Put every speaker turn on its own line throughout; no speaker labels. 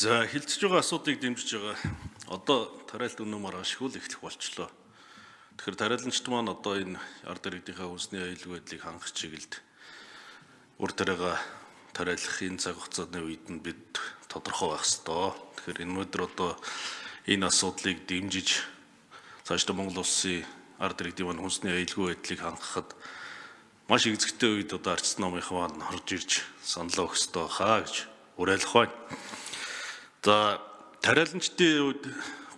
За хилцэж байгаа асуудлыг дэмжиж байгаа. Одоо тариалт үнэн маргааш их эхлэх болчлоо. Тэгэхээр тариаламжт маань одоо энэ ард иргэдийнхээ үндэсний аюулгүй байдлыг хангах чиглэлд үр тариагаа тариалах энэ цаг хугацааны үед нь бид тодорхой байх ёстой. Тэгэхээр энэ өдөр одоо энэ асуудлыг дэмжиж цаашдаа Монгол улсын ард иргэдийн маань үндэсний аюулгүй байдлыг хангахад маш эзэгтэй үед одоо арчс номынхан маань орж ирж саналаа өгөх ёстой хаа гэж уриалах байна. За тариаламжтын үед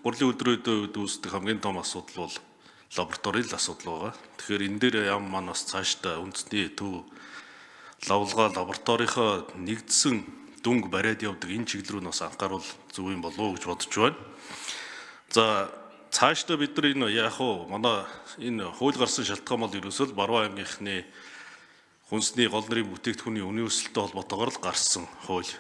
гурлийн өдрөөдөө үед үүсдэг хамгийн том асуудал бол лабораторийн асуудал байгаа. Тэгэхээр энэ дээр яам маань бас цаашдаа үндэсний төв лавлгаа лабораторийнхоо нэгдсэн дүнг бариад явдаг энэ чиглэл рүү бас анхааруул зөв юм болов уу гэж бодож байна. За цаашдаа бид нар энэ яг уу манай энэ хууль гарсан шалтгаан бол ерөөсөө л Баруун аймгийнхны хүнсний гол нэрийн бүтээгдэхүүний үнийн өсөлттэй холбоотойгоор л гарсан хууль.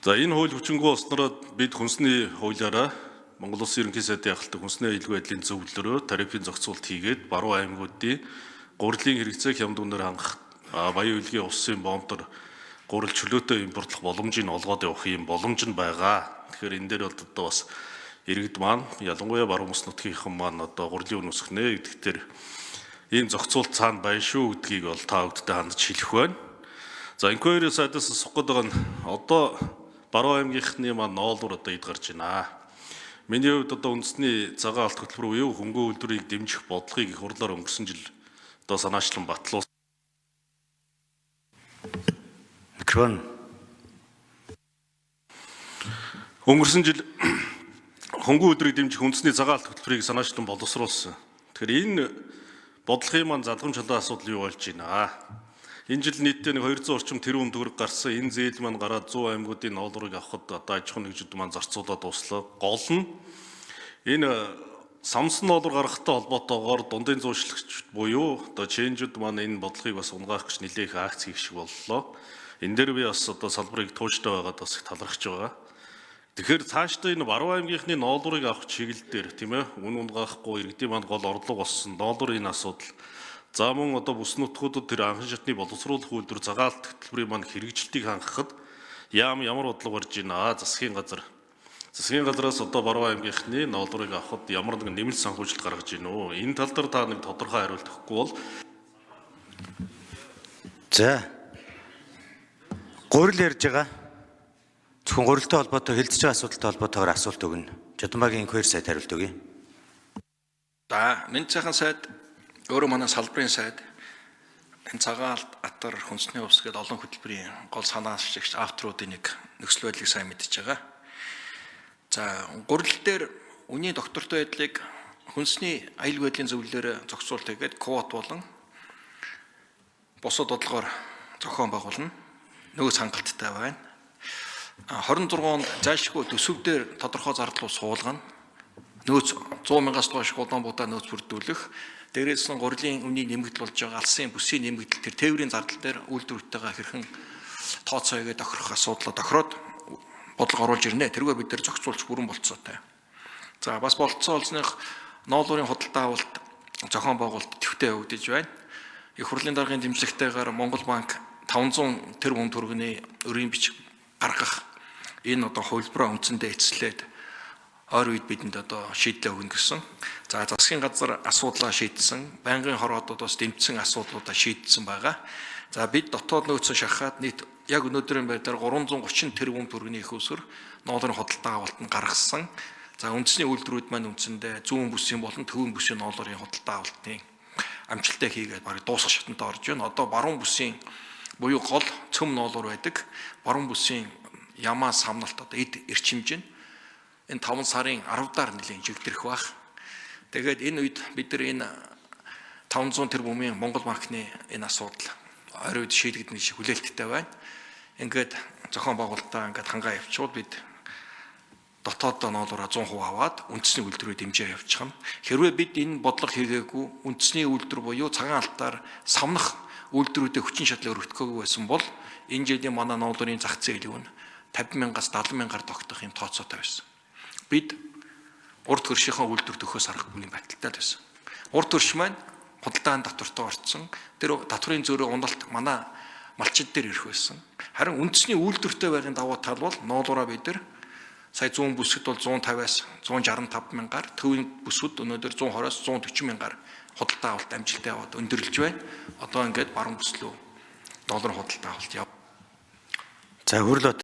За энэ хууль хүчингү болсноор бид хүнсний хуулиараа Монгол Улсын ерөнхий сайдын агуулдаг хүнсний аюулгүй байдлын зөвлөлөөрөө тарифын зохицуулт хийгээд баруун аймагуудын гурилын хэрэгцээг хямд үнээр хангах баян үлгийн улсын бомтор гурил чөлөөтэй импортлох боломжийг олгоод явах юм боломж нь байгаа. Тэгэхээр энэ дээр бол одоо бас иргэд маань ялангуяа баруун ус нутгийнхан маань одоо гурилын үн өсгөнэ гэдэгтэр ийм зохицуулт цаана байна шүү гэдгийг бол та бүдтэй хандж хэлэх байна. За инквайри сайдаас асуух гээд байгаа нь одоо Баруун аймгийнхны маань ноолуур одоо эд гарч байна. Миний хувьд одоо үндэсний цагаан алт хөтөлбөр буюу хөнгөн үйлдвэрийг дэмжих бодлогыг их хурлаар өнгөрсөн жил одоо санаачлан батлуулсан.
Микрофон.
Өнгөрсөн жил хөнгөн үйлдвэрийг дэмжих үндэсний цагаан алт хөтөлбөрийг санаачлан боловсруулсан. Тэгэхээр энэ бодлогын маань залгамж халуун асуудал юу болж байна? Энэ жил нийтдээ 200 орчим тэрбум төгрөг гарсан энэ зээл маань гараад 100 аймагуудын ноолуурыг авахд одоо аж ахуй нэгжүүд маань зарцуулаад дуслаа. Гол нь энэ самсан ноолуур гаргахтай холбоотойгоор дундын зуушлагч буюу одоо чэнжүүд маань энэ бодлогыг бас унгаах гэж нэлээх акц хийх шиг боллоо. Энэ дээр би бас одоо салбарыг тууштай байгаад бас их талархаж байгаа. Тэгэхээр цаашдаа энэ Баруун аймгийнхны ноолуурыг авах чиглэл дээр тийм ээ үн унгаахгүй иргэдийн маань гол орлого болсон ноолуурын асуудал. За мөн одоо бүс нутгуудад тэр анхан шатны боловсруулах үйлдвэр цагаан алт хөтөлбөрийн маань хэрэгжилтийг хангахад ямар бодлого барьж байна? Засгийн газараас одоо Баруун аймгийнхны ноолуурыг авахд ямар нэгэн нэмэлт санхүүжилт гаргаж байна уу? Энэ тал дээр та нэг тодорхой хариулт өгөхгүй бол
За. Гурил ярьж байгаа. Зөвхөн гурилтай холбоотой хилцэж байгаа асуудалтай холбоотойгоор асуулт өгнө. Жодомбагийн инквайри сайд хариулт өгье.
За, Мэнд сайхан сайд өөрөө манай салбарын сайд энэ цагаан атар хүнсний ус гэдэг олон хөтөлбөрийн гол санаачлагч авторуудын нэг нөхцөл байдлыг сайн мэдж байгаа. За, гурил дээр үнийн доктортой байдлыг хүнсний аюулгүй байдлын зөвлөлөөр зохицуулт хийгээд квот болон бусад бодлогоор зохион байгуулна. Нөөц хангалттай байна. 26 онд зайлшгүй төсөвдөр тодорхой зардал суулгана. Нөөц 100,000-аас доош гудамж будаа нөөц бүрдүүлэх, дээрээс нь гурилын үнийн нэмэгдэл болж байгаа алсын бүсийн нэмэгдэл тэр тээврийн зардал дээр үйлдвэртэйгээ хэрхэн тооцоогоо тохирох асуудлаа тохироод бодлого оруулж ирнэ. Тэргээр бид нэр зохицуулж бүрэн болцоотой. За бас болцоо олсных ноолуурын худалдаа авалт зохион байгуулалт төвтэй өгдөж байна. Их хурлын даргын дэмжлэгтэйгээр Монгол банк 500 тэрбум төгрөгийн өрийн бичиг гаргах энэ одоо хувилбараа үндсэндээ эцэлээд ойр үед бидэнд одоо шийдлээ өгнө гэсэн. За засгийн газар асуудлаа шийдсэн, байнгын хороодоос дэмжсэн асуудлуудаа шийдсэн байгаа. За бид дотоод нөөцөө шахаад нийт яг өнөөдрийн байдлаар 330 тэрбум төгрөгийн их усөр ноолуурын худалдаа авалтанд гаргасан. За үндэсний үйлдвэрүүд маань үндсэндээ зүүн бүсийн болон төвийн бүсийн ноолуурын худалдаа авалтын амжилттай хийгээд барыг дуусах шатанд орж байна. Одоо баруун бүсийн буюу гол цөм ноолуур байдаг. Баруун бүсийн ямаа самналт одоо эд эрчимж нь энэ 5 сарын 10-аар нэлийн жигдэрх баг. Тэгээд энэ үед бид нар энэ 500 тэрбумын Монгол банкны энэ асуудал ойр үед шийдэгдэх шиг хүлээлттэй байна. Ингээд зохион байгуулалтаа ингээд хангаа явуучвал бид дотоод ноолуураа 100% аваад үндэсний үйлдвэрүүд дэмжиж явуучих нь. Хэрвээ бид энэ бодлого хийгээгүй үндэсний үйлдвэр буюу цагаан алтаар самнах үйлдвэрүүдэд хүчин шатлал өргөдгөөгүй байсан бол энэ жилийн манай ноолуурын зах зээл юу нь 50,000-аас 70,000-аар тогтох юм тооцоотой байсан. Бид урд хөршийнхөө үйлдвэр төхөөс аргагүй юм байдалтай байсан. Урд хөрш маань худалдааны татвартай орцсон. Тэр татврын зөөрөө уналт манай малчид дээр ирэх байсан. Харин үндэсний үйлдвэртэй байрын давуу тал бол ноолуураа бид нар сая 100 бүсгэд бол 150-аас 165 мянгаар, төвийн бүсгүүд өнөөдөр 120-аас 140 мянгаар худалдаа авалт амжилттай яваад өндөрлөж байна. Одоо ингээд баруун бүслүү доллар худалдаа авалт яв.
За хөрөл